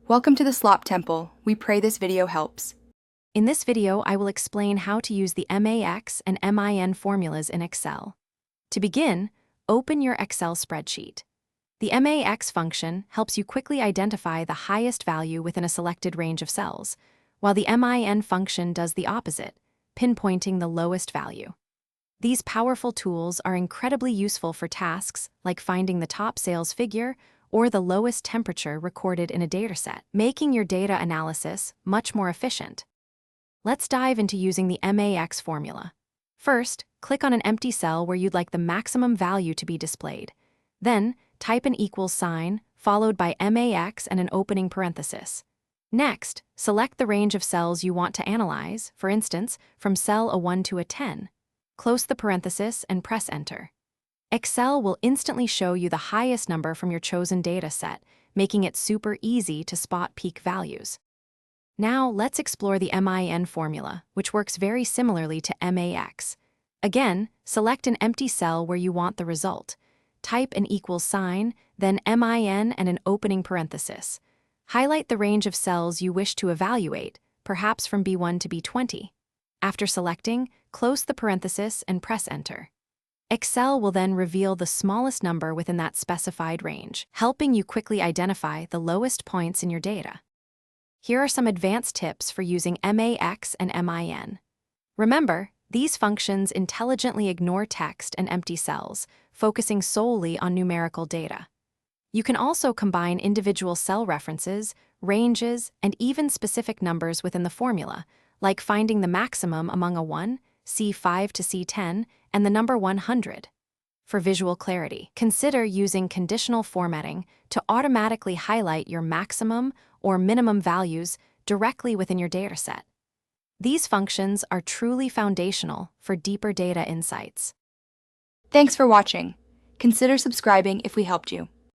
Welcome to the Slop Temple. We pray this video helps. In this video, I will explain how to use the MAX and MIN formulas in Excel. To begin, open your Excel spreadsheet. The MAX function helps you quickly identify the highest value within a selected range of cells, while the MIN function does the opposite, pinpointing the lowest value. These powerful tools are incredibly useful for tasks like finding the top sales figure or the lowest temperature recorded in a dataset, making your data analysis much more efficient. Let's dive into using the MAX formula. First, click on an empty cell where you'd like the maximum value to be displayed. Then, type an equals sign, followed by MAX and an opening parenthesis. Next, select the range of cells you want to analyze, for instance, from cell A1 to A10. Close the parenthesis and press Enter. Excel will instantly show you the highest number from your chosen data set, making it super easy to spot peak values. Now, let's explore the MIN formula, which works very similarly to MAX. Again, select an empty cell where you want the result. Type an equals sign, then MIN and an opening parenthesis. Highlight the range of cells you wish to evaluate, perhaps from B1 to B20. After selecting, close the parenthesis and press Enter. Excel will then reveal the smallest number within that specified range, helping you quickly identify the lowest points in your data. Here are some advanced tips for using MAX and MIN. Remember, these functions intelligently ignore text and empty cells, focusing solely on numerical data. You can also combine individual cell references, ranges, and even specific numbers within the formula, like finding the maximum among A1, C5 to C10, and the number 100. For visual clarity, consider using conditional formatting to automatically highlight your maximum or minimum values directly within your dataset. These functions are truly foundational for deeper data insights. Thanks for watching. Consider subscribing if we helped you.